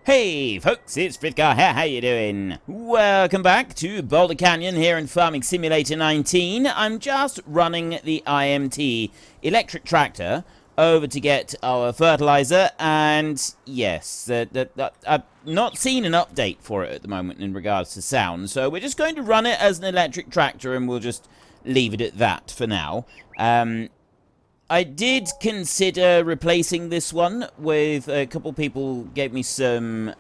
Hey folks, it's Fritgar here, how you doing? Welcome back to Boulder Canyon here in Farming Simulator 19. I'm just running the IMT electric tractor over to get our fertilizer, and yes, I've not seen an update for it at the moment in regards to sound, so we're just going to run it as an electric tractor and we'll just leave it at that for now. I did consider replacing this one with a couple people gave me some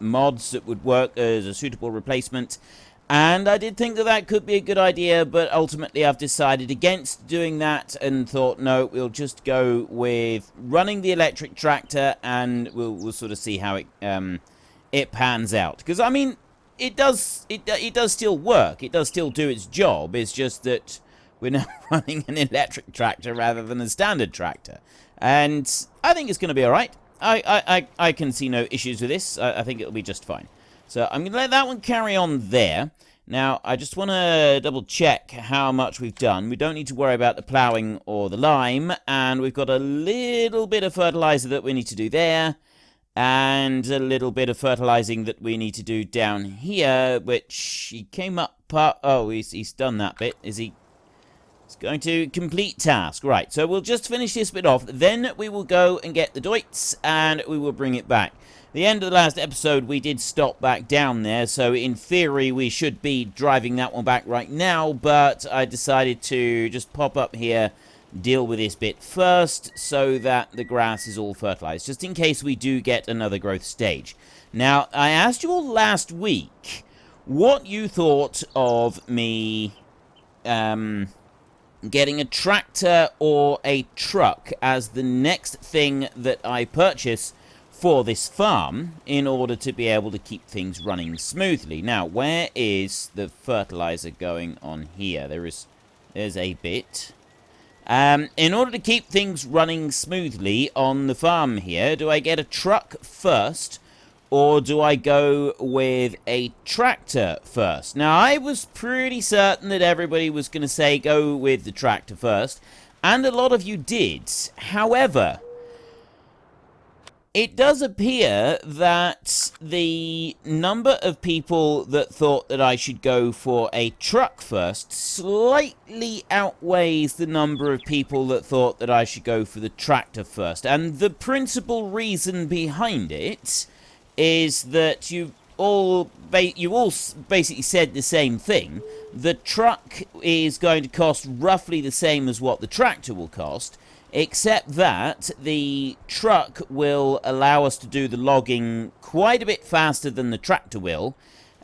mods that would work as a suitable replacement, and I did think that that could be a good idea, but ultimately I've decided against doing that and thought, no, we'll just go with running the electric tractor and we'll sort of see how it pans out. Because I mean, it does still work, it does still do its job. It's just that we're now running an electric tractor rather than a standard tractor. And I think it's going to be alright. I can see no issues with this. I think it'll be just fine. So I'm going to let that one carry on there. Now, I just want to double check how much we've done. We don't need to worry about the ploughing or the lime. And we've got a little bit of fertilizer that we need to do there. And a little bit of fertilizing that we need to do down here, which he came up... Oh, he's done that bit. Is he... It's going to complete task. Right, so we'll just finish this bit off. Then we will go and get the doits, and we will bring it back. The end of the last episode, we did stop back down there, so in theory, we should be driving that one back right now, but I decided to just pop up here, deal with this bit first, so that the grass is all fertilized, just in case we do get another growth stage. Now, I asked you all last week what you thought of me, getting a tractor or a truck as the next thing that I purchase for this farm in order to be able to keep things running smoothly. Now, where is the fertilizer going on here? There's a bit. In order to keep things running smoothly on the farm here, do I get a truck first? Or do I go with a tractor first? Now, I was pretty certain that everybody was going to say go with the tractor first, and a lot of you did. However, it does appear that the number of people that thought that I should go for a truck first slightly outweighs the number of people that thought that I should go for the tractor first. And the principal reason behind it is that you all basically said the same thing. The truck is going to cost roughly the same as what the tractor will cost, except that the truck will allow us to do the logging quite a bit faster than the tractor will.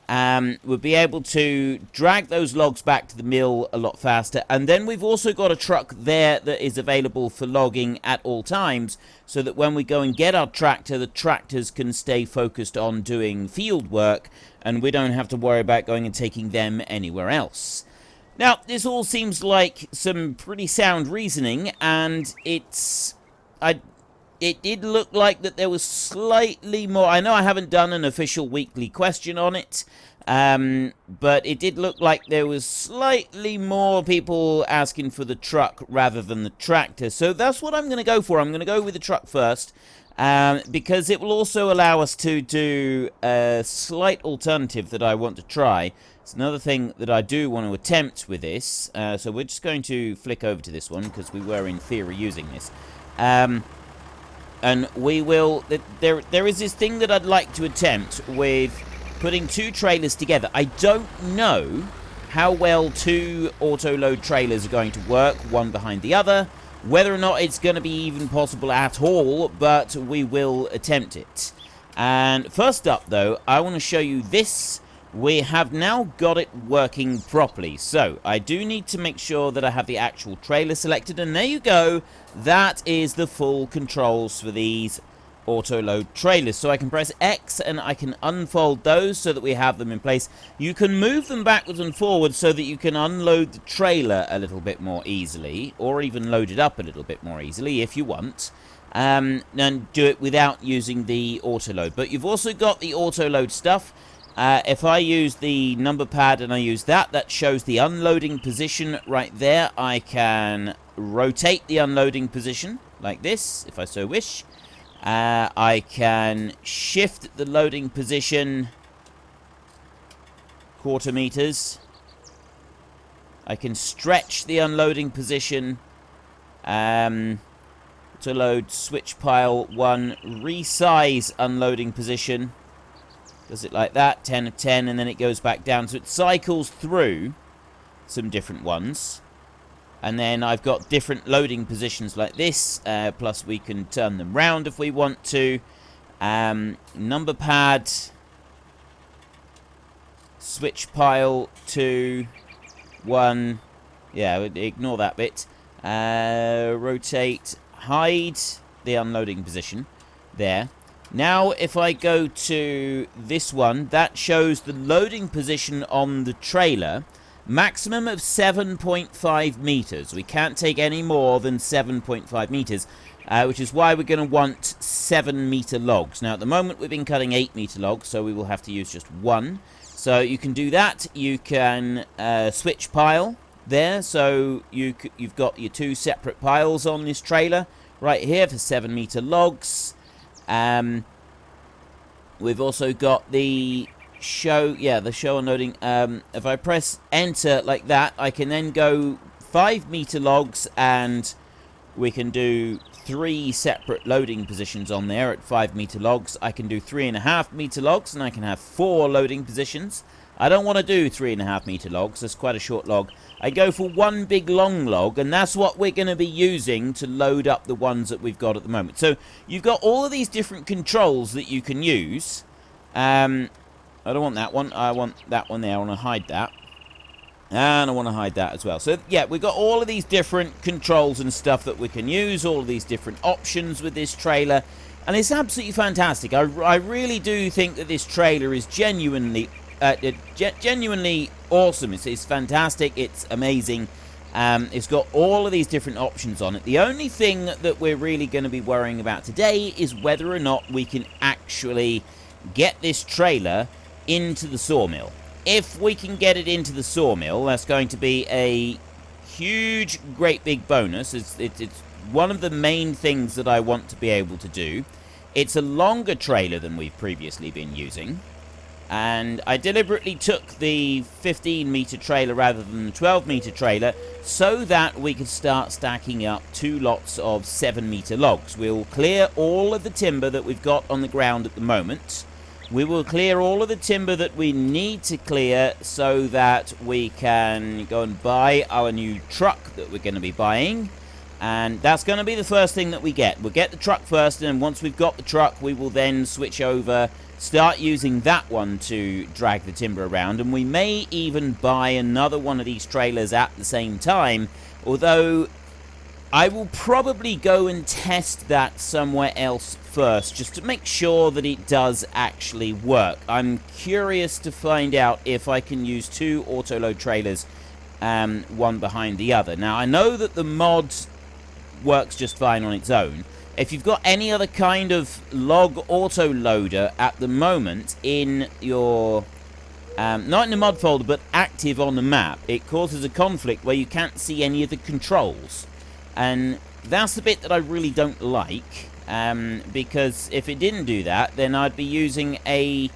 We'll be able to drag those logs back to the mill a lot faster, and then we've also got a truck there that is available for logging at all times, so that when we go and get our tractor, the tractors can stay focused on doing field work, and we don't have to worry about going and taking them anywhere else. Now, this all seems like some pretty sound reasoning, and it did look like that there was slightly more. I know I haven't done an official weekly question on it, but it did look like there was slightly more people asking for the truck rather than the tractor. So that's what I'm going to go for. I'm going to go with the truck first, because it will also allow us to do a slight alternative that I want to try. It's another thing that I do want to attempt with this. So we're just going to flick over to this one, because we were in theory using this. And we will... There is this thing that I'd like to attempt with putting two trailers together. I don't know how well two autoload trailers are going to work, one behind the other, whether or not it's going to be even possible at all, but we will attempt it. And first up, though, I want to show you this. We have now got it working properly. So, I do need to make sure that I have the actual trailer selected, and there you go. That is the full controls for these autoload trailers. So I can press X and I can unfold those so that we have them in place. You can move them backwards and forwards so that you can unload the trailer a little bit more easily, or even load it up a little bit more easily if you want. And do it without using the autoload. But you've also got the autoload stuff. If I use the number pad and I use that, that shows the unloading position right there. I can rotate the unloading position like this, if I so wish. I can shift the loading position quarter meters. I can stretch the unloading position. To load switch pile 1, resize unloading position. Does it like that, 10 of 10, and then it goes back down. So it cycles through some different ones. And then I've got different loading positions like this. Plus we can turn them round if we want to. Number pad. Switch pile 2, 1. Yeah, ignore that bit. Rotate, hide the unloading position. There. Now, if I go to this one, that shows the loading position on the trailer. Maximum of 7.5 meters. We can't take any more than 7.5 meters, which is why we're going to want 7-meter logs. Now, at the moment, we've been cutting 8-meter logs, so we will have to use just 1. So you can do that. You can switch pile there. So you've got your 2 separate piles on this trailer right here for 7-meter logs. We've also got the show unloading. If I press enter like that, I can then go 5-meter logs, and we can do 3 separate loading positions on there at 5-meter logs. I can do 3.5-meter logs, and I can have 4 loading positions. I don't want to do 3.5-meter logs. That's quite a short log. I go for 1 big long log, and that's what we're going to be using to load up the ones that we've got at the moment. So you've got all of these different controls that you can use. I don't want that one. I want that one there. I want to hide that. And I want to hide that as well. So, yeah, we've got all of these different controls and stuff that we can use. All of these different options with this trailer. And it's absolutely fantastic. I really do think that this trailer is genuinely awesome. It's fantastic. It's amazing. It's got all of these different options on it. The only thing that we're really going to be worrying about today is whether or not we can actually get this trailer into the sawmill. If we can get it into the sawmill, that's going to be a huge, great big bonus. It's one of the main things that I want to be able to do. It's a longer trailer than we've previously been using. And I deliberately took the 15-meter trailer rather than the 12-meter trailer so that we could start stacking up 2 lots of 7-meter logs. We'll clear all of the timber that we've got on the ground at the moment. We will clear all of the timber that we need to clear so that we can go and buy our new truck that we're going to be buying. And that's going to be the first thing that we get. We'll get the truck first, and once we've got the truck, we will then switch over, start using that one to drag the timber around. And we may even buy another one of these trailers at the same time, although I will probably go and test that somewhere else first, just to make sure that it does actually work. I'm curious to find out if I can use 2 autoload trailers, one behind the other. Now, I know that the mod works just fine on its own. If you've got any other kind of log autoloader at the moment in your not in the mod folder, but active on the map, it causes a conflict where you can't see any of the controls. And that's the bit that I really don't like, because if it didn't do that, then I'd be using the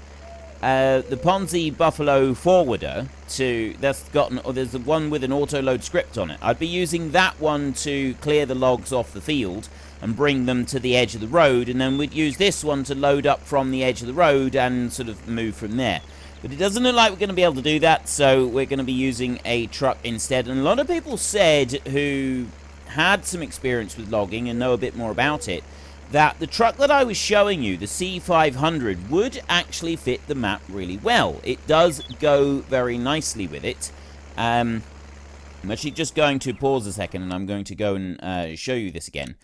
Ponzi Buffalo forwarder there's the one with an autoload script on it. I'd be using that one to clear the logs off the field and bring them to the edge of the road, and then we'd use this one to load up from the edge of the road and sort of move from there. But it doesn't look like we're going to be able to do that, so we're going to be using a truck instead. And a lot of people said, who had some experience with logging and know a bit more about it, that the truck that I was showing you, the C500, would actually fit the map really well. It does go very nicely with it. I'm actually just going to pause a second, and I'm going to go and show you this again.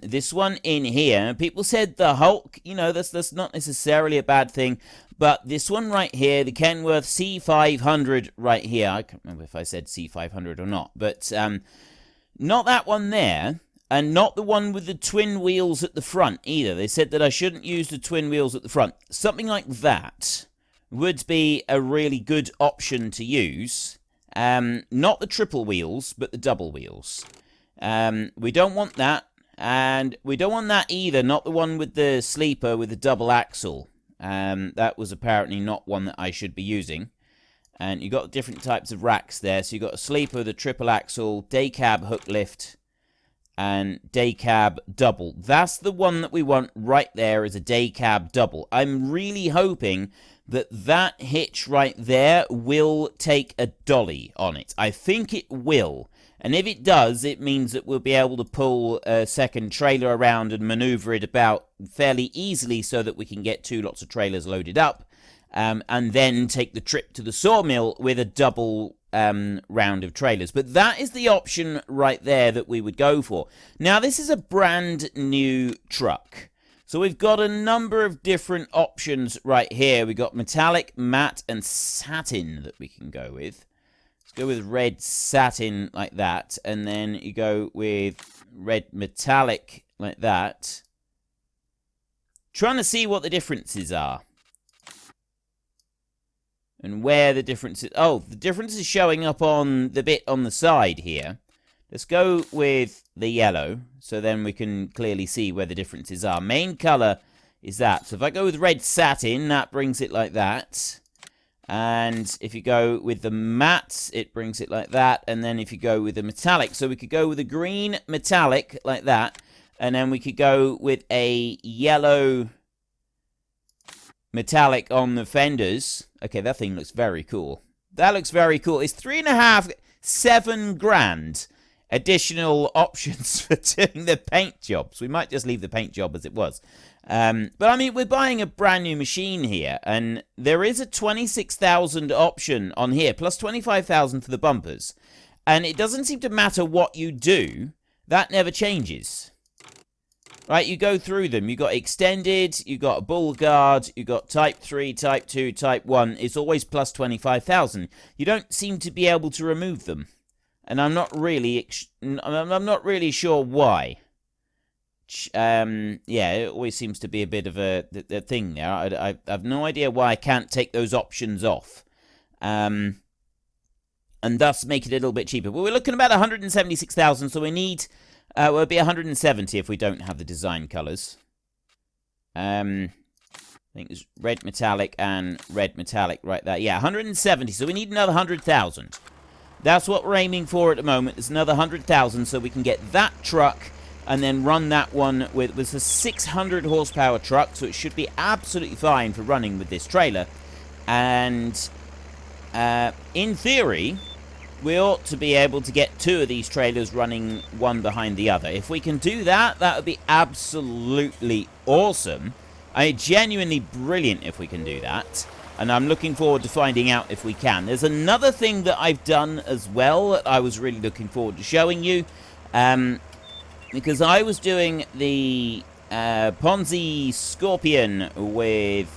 This one in here, people said the Hulk, that's not necessarily a bad thing, but this one right here, the Kenworth C500 right here, I can't remember if I said C500 or not, but not that one there. And not the one with the twin wheels at the front either. They said that I shouldn't use the twin wheels at the front. Something like that would be a really good option to use. Not the triple wheels, but the double wheels. We don't want that. And we don't want that either, not the one with the sleeper with the double axle. That was apparently not one that I should be using. And you got different types of racks there. So you got a sleeper, the triple axle, day cab hook lift, and day cab double. That's the one that we want right there, is a day cab double. I'm really hoping that that hitch right there will take a dolly on it. I think it will. And if it does, it means that we'll be able to pull a second trailer around and maneuver it about fairly easily so that we can get 2 lots of trailers loaded up. And then take the trip to the sawmill with a double round of trailers. But that is the option right there that we would go for. Now, this is a brand new truck. So we've got a number of different options right here. We've got metallic, matte, and satin that we can go with. Let's go with red satin like that. And then you go with red metallic like that. Trying to see what the differences are. And where the difference is... Oh, the difference is showing up on the bit on the side here. Let's go with the yellow, so then we can clearly see where the differences are. Main colour is that. So if I go with red satin, that brings it like that. And if you go with the matte, it brings it like that. And then if you go with the metallic, so we could go with a green metallic like that. And then we could go with a yellow metallic on the fenders. Okay, that thing looks very cool. That looks very cool. It's 3.5, 7 grand additional options for doing the paint jobs. We might just leave the paint job as it was. But I mean, we're buying a brand new machine here, and there is a 26,000 option on here, plus 25,000 for the bumpers. And it doesn't seem to matter what you do. That never changes. Right, you go through them. You got extended, you got a bull guard, you got type 3, type 2, type 1. It's always plus 25,000. You don't seem to be able to remove them. And I'm not really sure why. Yeah, it always seems to be a bit of a thing there. I have no idea why I can't take those options off. And thus make it a little bit cheaper. But we're looking about 176,000, so we need... it'll be 170 if we don't have the design colours. I think it's red metallic and red metallic right there. Yeah, 170, so we need another 100,000. That's what we're aiming for at the moment. There's another 100,000, so we can get that truck and then run that one with a 600 horsepower truck, so it should be absolutely fine for running with this trailer. And in theory, we ought to be able to get 2 of these trailers running one behind the other. If we can do that, that would be absolutely awesome. I mean, genuinely brilliant if we can do that. And I'm looking forward to finding out if we can. There's another thing that I've done as well that I was really looking forward to showing you. Because I was doing the Ponzi Scorpion with...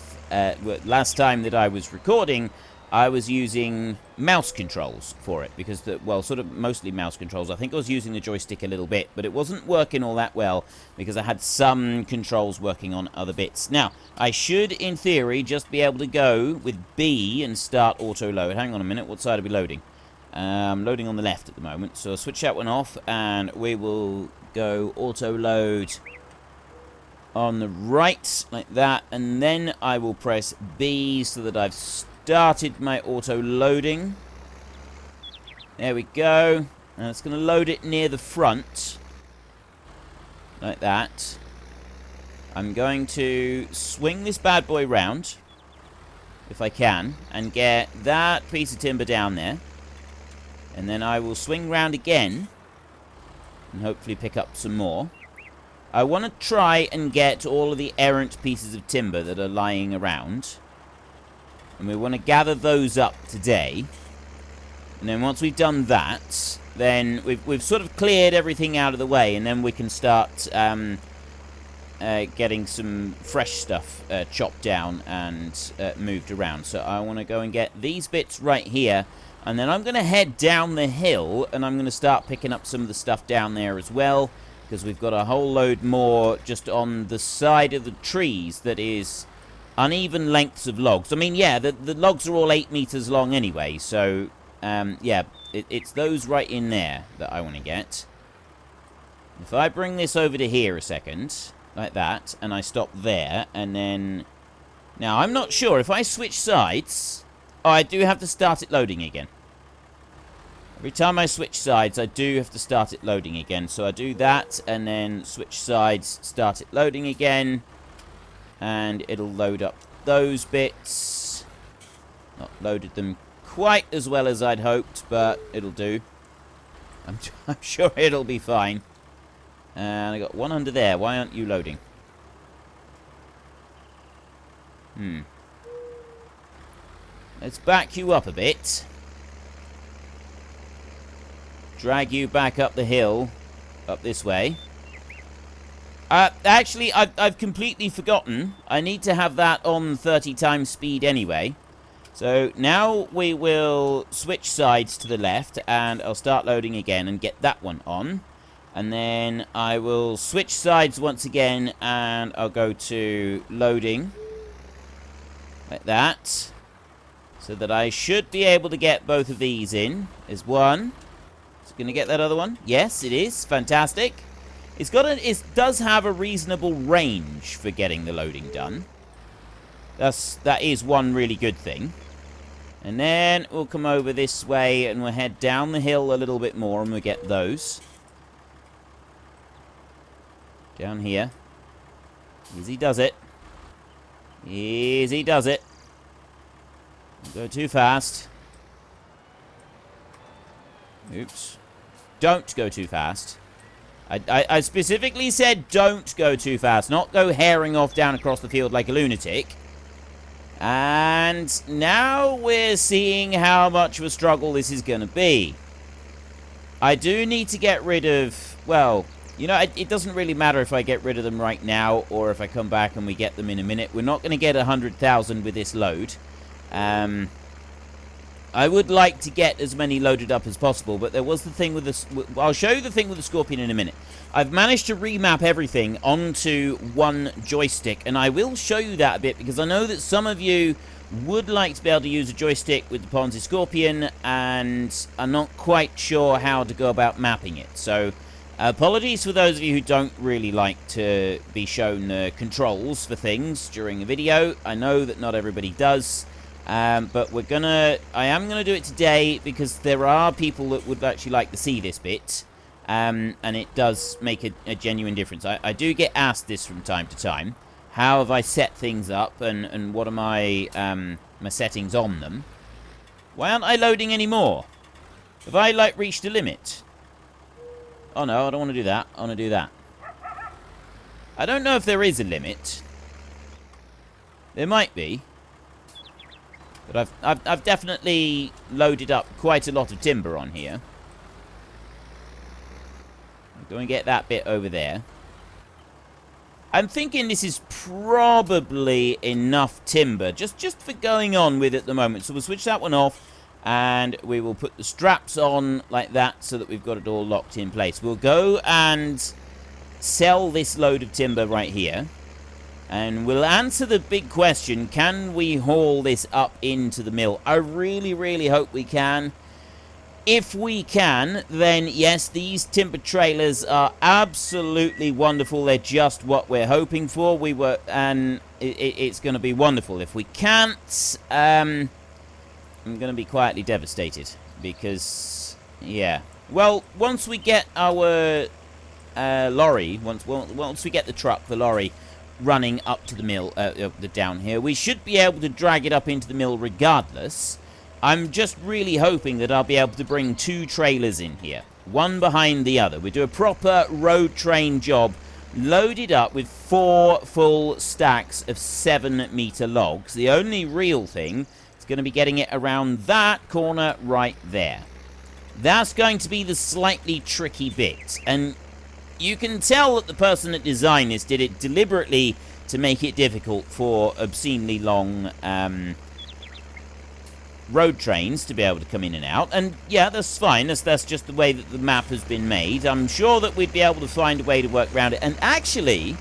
last time that I was recording, I was using mouse controls for it, because, sort of mostly mouse controls. I think I was using the joystick a little bit, but it wasn't working all that well, because I had some controls working on other bits. Now, I should, in theory, just be able to go with B and start auto-load. Hang on a minute, what side are we loading? Loading on the left at the moment, so I'll switch that one off, and we will go auto-load on the right, like that, and then I will press B so that I've started my auto loading. There we go. And it's going to load it near the front. Like that. I'm going to swing this bad boy round, if I can, and get that piece of timber down there. And then I will swing round again, and hopefully pick up some more. I want to try and get all of the errant pieces of timber that are lying around. And we want to gather those up today. And then once we've done that, then we've sort of cleared everything out of the way. And then we can start getting some fresh stuff chopped down and moved around. So I want to go and get these bits right here. And then I'm going to head down the hill. And I'm going to start picking up some of the stuff down there as well. Because we've got a whole load more just on the side of the trees that is... uneven lengths of logs. I mean, yeah, the logs are all 8 meters long anyway, so, yeah, it's those right in there that I want to get. If I bring this over to here a second, like that, and I stop there, and then... Now, I'm not sure. If I switch sides... Oh, I do have to start it loading again. Every time I switch sides, I do have to start it loading again. So I do that, and then switch sides, start it loading again. And it'll load up those bits. Not loaded them quite as well as I'd hoped, but it'll do. I'm sure it'll be fine. And I got one under there. Why aren't you loading? Let's back you up a bit. Drag you back up the hill. Up this way. Actually, I've completely forgotten. I need to have that on 30 times speed anyway. So now we will switch sides to the left, and I'll start loading again and get that one on. And then I will switch sides once again, and I'll go to loading. Like that. So that I should be able to get both of these in. There's one. Is it going to get that other one? Yes, it is. Fantastic. It does have a reasonable range for getting the loading done. That is one really good thing. And then we'll come over this way and we'll head down the hill a little bit more and we'll get those. Down here. Easy does it. Easy does it. Don't go too fast. Oops. Don't go too fast. I specifically said don't go too fast, not go herring off down across the field like a lunatic. And now we're seeing how much of a struggle this is going to be. I do need to get rid of, well, you know, it doesn't really matter if I get rid of them right now or if I come back and we get them in a minute. We're not going to get 100,000 with this load. I would like to get as many loaded up as possible, but there was the thing with this. I'll show you the thing with the Scorpion in a minute. I've managed to remap everything onto one joystick, and I will show you that a bit because I know that some of you would like to be able to use a joystick with the Ponzi Scorpion, and I'm not quite sure how to go about mapping it. So, apologies for those of you who don't really like to be shown controls for things during a video. I know that not everybody does. But I am gonna do it today because there are people that would actually like to see this bit, and it does make a genuine difference. I do get asked this from time to time. How have I set things up, and what are my my settings on them? Why aren't I loading anymore? Have I like reached a limit? Oh no, I don't want to do that. I want to do that. I don't know if there is a limit. There might be. But I've definitely loaded up quite a lot of timber on here. I'm going to get that bit over there. I'm thinking this is probably enough timber just for going on with at the moment. So we'll switch that one off and we will put the straps on like that so that we've got it all locked in place. We'll go and sell this load of timber right here. And we'll answer the big question, can we haul this up into the mill? I really, really hope we can. If we can, then yes, these timber trailers are absolutely wonderful. They're just what we're hoping for. And it's going to be wonderful. If we can't, I'm going to be quietly devastated. Because, yeah. Well, once we get our lorry, once we get the truck, the lorry, running up to the mill, down here, we should be able to drag it up into the mill regardless. I'm just really hoping that I'll be able to bring 2 trailers in here, one behind the other. We do a proper road train job, loaded up with 4 full stacks of 7-meter logs. The only real thing is going to be getting it around that corner right there. That's going to be the slightly tricky bit, and you can tell that the person that designed this did it deliberately to make it difficult for obscenely long road trains to be able to come in and out. And yeah, that's fine. That's just the way that the map has been made. I'm sure that we'd be able to find a way to work around it. And actually,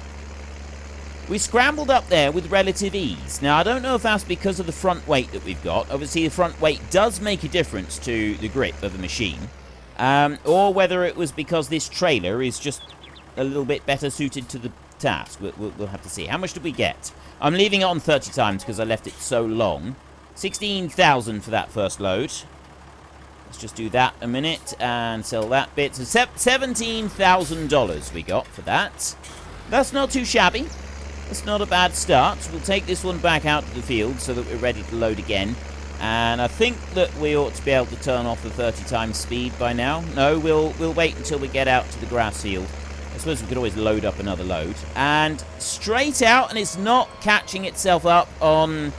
we scrambled up there with relative ease. Now, I don't know if that's because of the front weight that we've got. Obviously, the front weight does make a difference to the grip of the machine. Or whether it was because this trailer is just a little bit better suited to the task. We'll have to see. How much did we get? I'm leaving it on 30 times because I left it so long. 16,000 for that first load. Let's just do that a minute and sell that bit. So $17,000 we got for that. That's not too shabby. That's not a bad start. We'll take this one back out to the field so that we're ready to load again. And I think that we ought to be able to turn off the 30 times speed by now. No, we'll wait until we get out to the grass field. I suppose we could always load up another load. And straight out, and it's not catching itself up on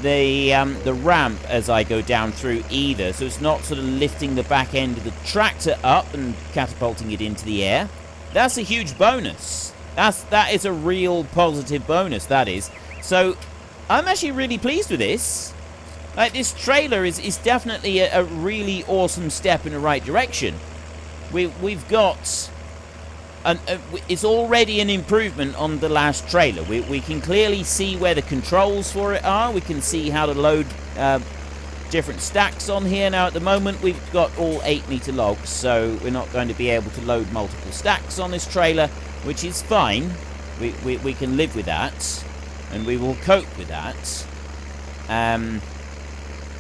the ramp as I go down through either. So it's not sort of lifting the back end of the tractor up and catapulting it into the air. That's a huge bonus. That is a real positive bonus, that is. So I'm actually really pleased with this. Like, this trailer is definitely a really awesome step in the right direction. We've got... it's already an improvement on the last trailer. We can clearly see where the controls for it are. We can see how to load different stacks on here. Now, at the moment, we've got all 8-meter logs, so we're not going to be able to load multiple stacks on this trailer, which is fine. We can live with that, and we will cope with that.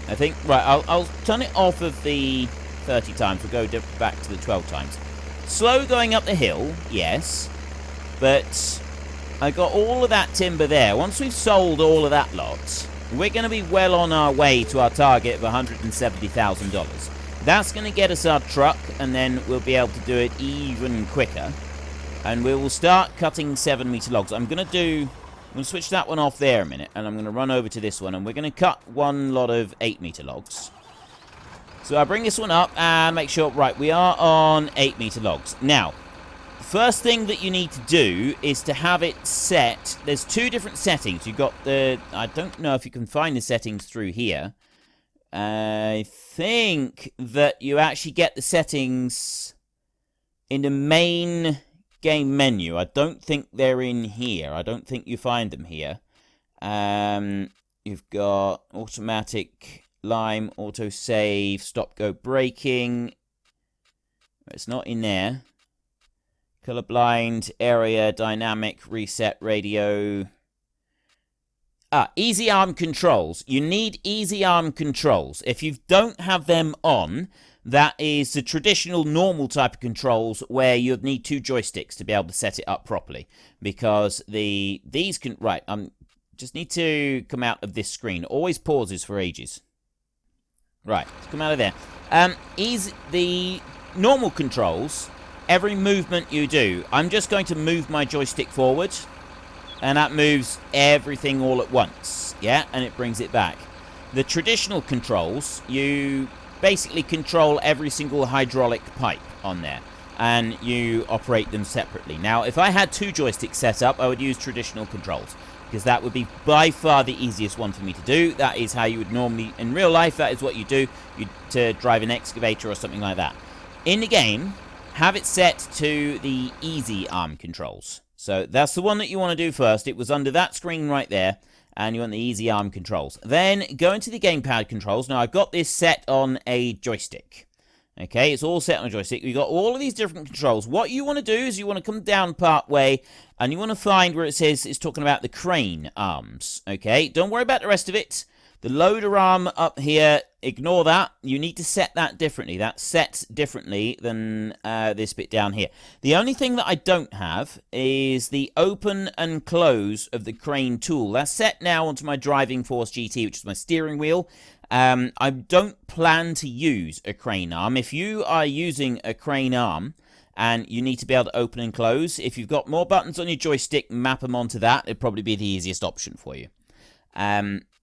I think, right, I'll turn it off of the 30 times. We'll go back to the 12 times. Slow going up the hill, yes, but I got all of that timber there. Once we've sold all of that lot, we're going to be well on our way to our target of $170,000. That's going to get us our truck, and then we'll be able to do it even quicker. And we will start cutting 7-meter logs. I'm going to switch that one off there a minute, and I'm going to run over to this one, and we're going to cut one lot of 8-meter logs. So I bring this one up and make sure, right, we are on 8-meter logs. Now, the first thing that you need to do is to have it set. There's 2 different settings. You've got the, I don't know if you can find the settings through here. I think that you actually get the settings in the main game menu. I don't think they're in here. I don't think you find them here. You've got automatic... lime, autosave, stop-go braking. It's not in there. Colorblind, area, dynamic, reset, radio. Easy arm controls. You need easy arm controls. If you don't have them on, that is the traditional normal type of controls where you'd need 2 joysticks to be able to set it up properly. Because these can... Right, just need to come out of this screen. Always pauses for ages. Right, let's come out of there. The normal controls, every movement you do, I'm just going to move my joystick forward, and that moves everything all at once, yeah, and it brings it back. The traditional controls, you basically control every single hydraulic pipe on there, and you operate them separately. Now, if I had 2 joysticks set up, I would use traditional controls, because that would be by far the easiest one for me to do. That is how you would normally, in real life, that is what you do to drive an excavator or something like that. In the game, have it set to the easy arm controls. So that's the one that you want to do first. It was under that screen right there, and you want the easy arm controls. Then go into the gamepad controls. Now, I've got this set on a joystick. Okay, it's all set on a joystick. We've got all of these different controls. What you want to do is you want to come down part way, and you want to find where it says it's talking about the crane arms. Okay, don't worry about the rest of it. The loader arm up here, ignore that. You need to set that differently. That's set differently than this bit down here. The only thing that I don't have is the open and close of the crane tool. That's set now onto my Driving Force GT, which is my steering wheel. I don't plan to use a crane arm. If you are using a crane arm and you need to be able to open and close, if you've got more buttons on your joystick, map them onto that. It'd probably be the easiest option for you.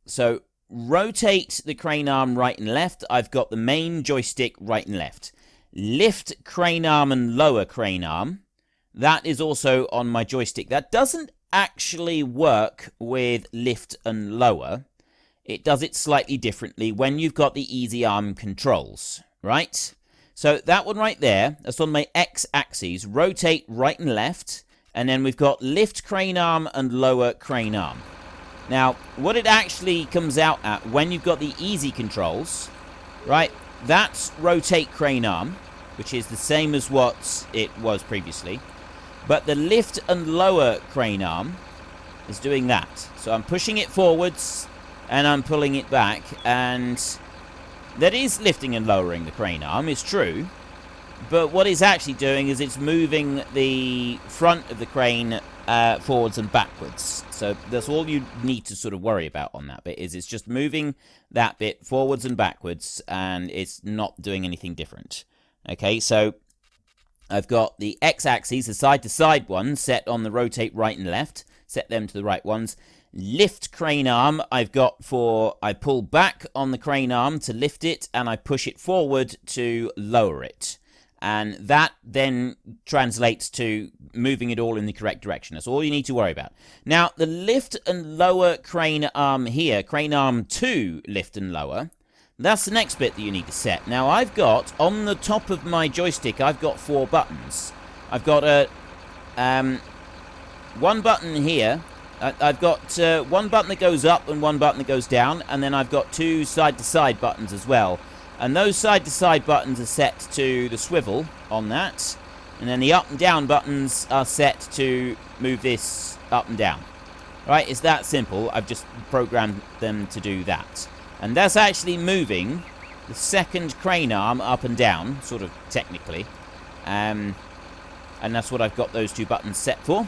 So rotate the crane arm right and left. I've got the main joystick right and left. Lift crane arm and lower crane arm. That is also on my joystick. That doesn't actually work with lift and lower. It does it slightly differently when you've got the easy arm controls, right? So that one right there, that's on my X-axis. Rotate right and left. And then we've got lift crane arm and lower crane arm. Now, what it actually comes out at when you've got the easy controls, right, that's rotate crane arm, which is the same as what it was previously. But the lift and lower crane arm is doing that. So I'm pushing it forwards and I'm pulling it back, and that is lifting and lowering the crane arm, it's true. But what it's actually doing is it's moving the front of the crane forwards and backwards. So that's all you need to sort of worry about on that bit, is it's just moving that bit forwards and backwards, and it's not doing anything different. Okay, so I've got the x-axis, the side-to-side ones, set on the rotate right and left. Set them to the right ones. Lift crane arm, I've got for, I pull back on the crane arm to lift it, and I push it forward to lower it. And that then translates to moving it all in the correct direction. That's all you need to worry about. Now, the lift and lower crane arm here, crane arm 2, lift and lower, that's the next bit that you need to set. Now, I've got, on the top of my joystick, I've got 4 buttons. I've got a, one button here. I've got one button that goes up and one button that goes down, and then I've got 2 side-to-side buttons as well. And those side-to-side buttons are set to the swivel on that, and then the up and down buttons are set to move this up and down. Right, it's that simple. I've just programmed them to do that. And that's actually moving the second crane arm up and down, sort of technically. And that's what I've got those 2 buttons set for.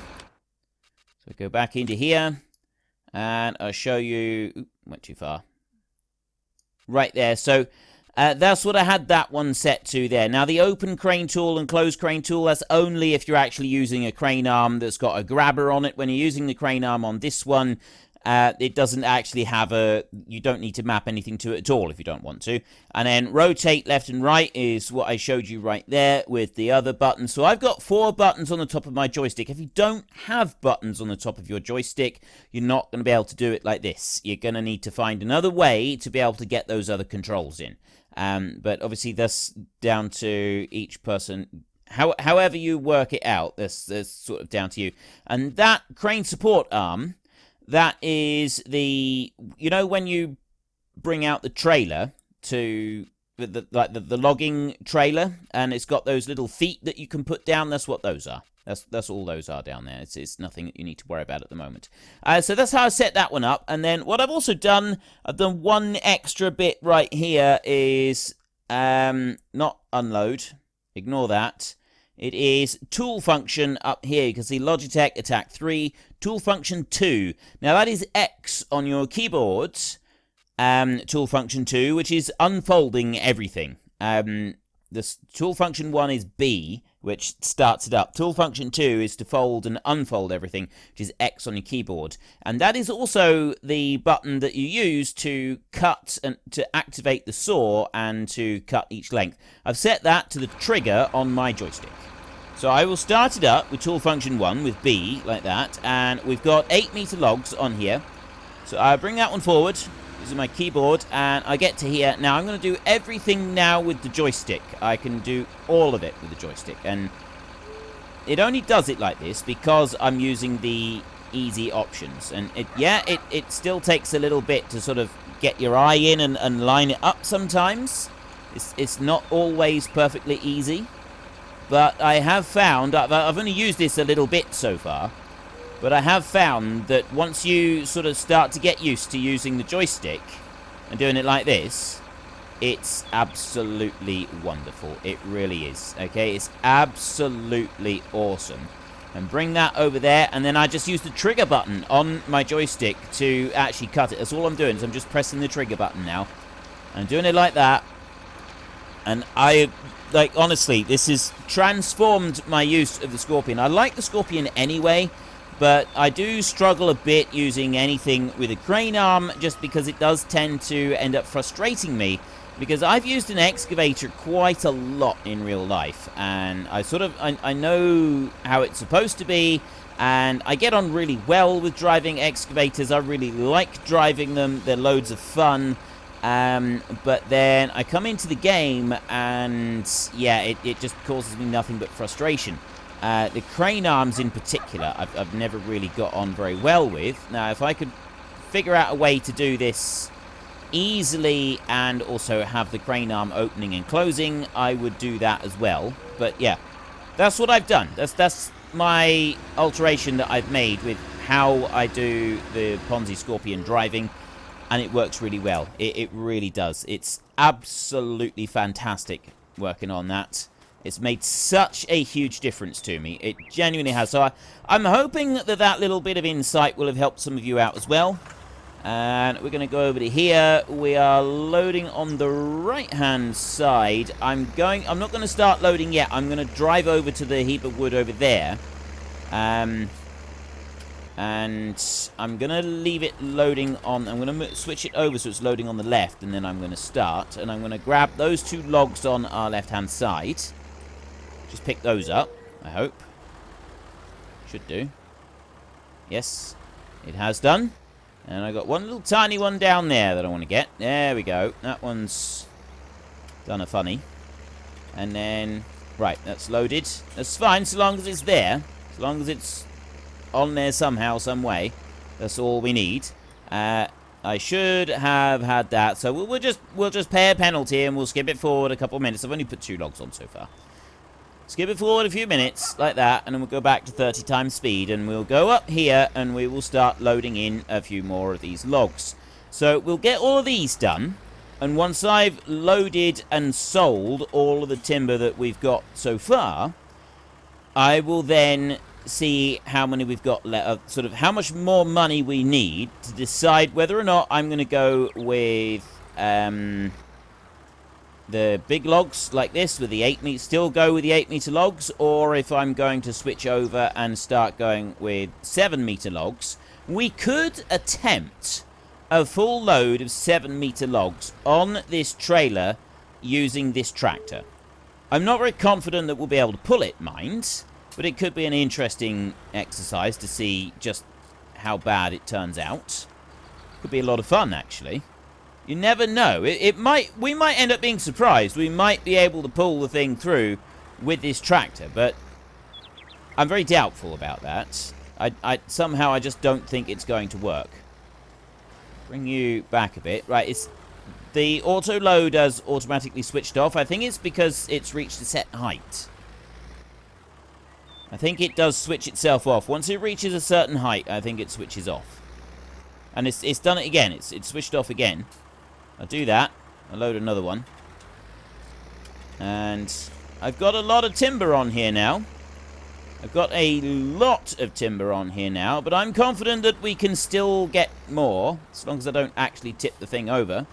So go back into here, and I'll show you... Oop, went too far. Right there. So that's what I had that one set to there. Now, the open crane tool and closed crane tool, that's only if you're actually using a crane arm that's got a grabber on it. When you're using the crane arm on this one, it doesn't actually have a... You don't need to map anything to it at all if you don't want to. And then rotate left and right is what I showed you right there with the other buttons. So I've got 4 buttons on the top of my joystick. If you don't have buttons on the top of your joystick, you're not going to be able to do it like this. You're going to need to find another way to be able to get those other controls in. But obviously that's down to each person. However you work it out, that's sort of down to you. And that crane support arm... That is the, you know, when you bring out the trailer to, the logging trailer, and it's got those little feet that you can put down, that's what those are. That's all those are down there. It's nothing that you need to worry about at the moment. So that's how I set that one up. And then what I've also done, I've done one extra bit right here is, not unload, ignore that. It is tool function up here. You can see Logitech Attack 3, tool function 2. Now that is X on your keyboard, tool function 2, which is unfolding everything. This tool function 1 is B, which starts it up. Tool function 2 is to fold and unfold everything, which is X on your keyboard. And that is also the button that you use to cut and to activate the saw and to cut each length. I've set that to the trigger on my joystick. So I will start it up with tool function 1 with B, like that. And we've got 8-meter logs on here. So I bring that one forward using my keyboard, and I get to here. Now I'm going to do everything now with the joystick. I can do all of it with the joystick, and it only does it like this because I'm using the easy options. And it still takes a little bit to sort of get your eye in and line it up sometimes. It's not always perfectly easy, but I have found, I've only used this a little bit so far, but I have found that once you sort of start to get used to using the joystick and doing it like this, it's absolutely wonderful. It really is. Okay, it's absolutely awesome. And bring that over there, and then I just use the trigger button on my joystick to actually cut it. That's all I'm doing, is I'm just pressing the trigger button now. I'm doing it like that. And honestly, this has transformed my use of the Scorpion. I like the Scorpion anyway, but I do struggle a bit using anything with a crane arm, just because it does tend to end up frustrating me, because I've used an excavator quite a lot in real life, and I know how it's supposed to be, and I get on really well with driving excavators. I really like driving them. They're loads of fun. But then I come into the game, and yeah, it just causes me nothing but frustration. The crane arms in particular, I've never really got on very well with. Now, if I could figure out a way to do this easily and also have the crane arm opening and closing, I would do that as well. But yeah, that's what I've done. That's my alteration that I've made with how I do the Ponzi Scorpion driving, and it works really well. It really does. It's absolutely fantastic working on that. It's made such a huge difference to me. It genuinely has. So I'm hoping that that little bit of insight will have helped some of you out as well. And we're going to go over to here. We are loading on the right-hand side. I'm not going to start loading yet. I'm going to drive over to the heap of wood over there. And I'm going to leave it loading on. I'm going to switch it over so it's loading on the left. And then I'm going to start. And I'm going to grab those 2 logs on our left-hand side. Just pick those up, I hope. Should do. Yes, it has done. And I got one little tiny one down there that I want to get. There we go. That one's done a funny. And then, right, that's loaded. That's fine so long as it's there. As long as it's on there somehow, some way. That's all we need. I should have had that. So we'll just pay a penalty and we'll skip it forward a couple of minutes. I've only put 2 logs on so far. Skip it forward a few minutes, like that, and then we'll go back to 30 times speed, and we'll go up here, and we will start loading in a few more of these logs. So we'll get all of these done, and once I've loaded and sold all of the timber that we've got so far, I will then see how many we've got left, sort of how much more money we need to decide whether or not I'm going to go with the big logs like this with the 8 meter, still go with the 8 meter logs, or if I'm going to switch over and start going with 7 meter logs. We could attempt a full load of 7 meter logs on this trailer using this tractor. I'm not very confident that we'll be able to pull it, mind, but it could be an interesting exercise to see just how bad it turns out. Could be a lot of fun, actually. You never know. We might end up being surprised. We might be able to pull the thing through with this tractor, but I'm very doubtful about that. Somehow I just don't think it's going to work. Bring you back a bit. Right, it's the auto load has automatically switched off. I think it's because it's reached a set height. I think it does switch itself off. Once it reaches a certain height, I think it switches off. And it's done it again. It's switched off again. I'll do that. I'll load another one. And I've got a lot of timber on here now. I've got a lot of timber on here now, but I'm confident that we can still get more, as long as I don't actually tip the thing over.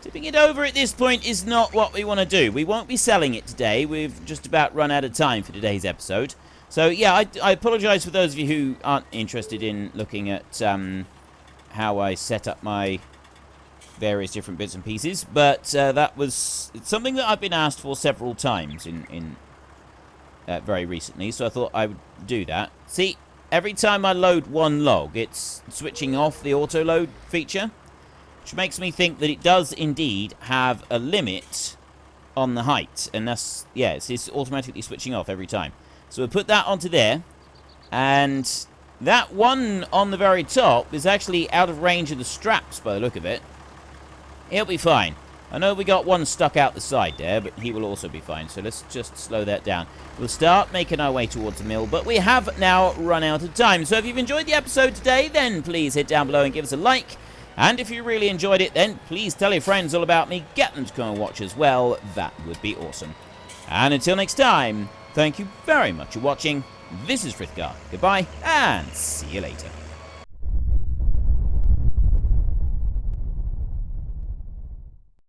Tipping it over at this point is not what we want to do. We won't be selling it today. We've just about run out of time for today's episode. So, yeah, I apologize for those of you who aren't interested in looking at how I set up my various different bits and pieces, but that was something that I've been asked for several times in very recently, so I thought I would do that. See, every time I load one log, it's switching off the auto load feature, which makes me think that it does indeed have a limit on the height, and that's, yeah, it's automatically switching off every time. So we'll put that onto there, and that one on the very top is actually out of range of the straps by the look of it. He'll be fine. I know we got one stuck out the side there, but he will also be fine. So let's just slow that down. We'll start making our way towards the mill, but we have now run out of time. So if you've enjoyed the episode today, then please hit down below and give us a like. And if you really enjoyed it, then please tell your friends all about me. Get them to come and watch as well. That would be awesome. And until next time, thank you very much for watching. This is Frithgar. Goodbye, and see you later.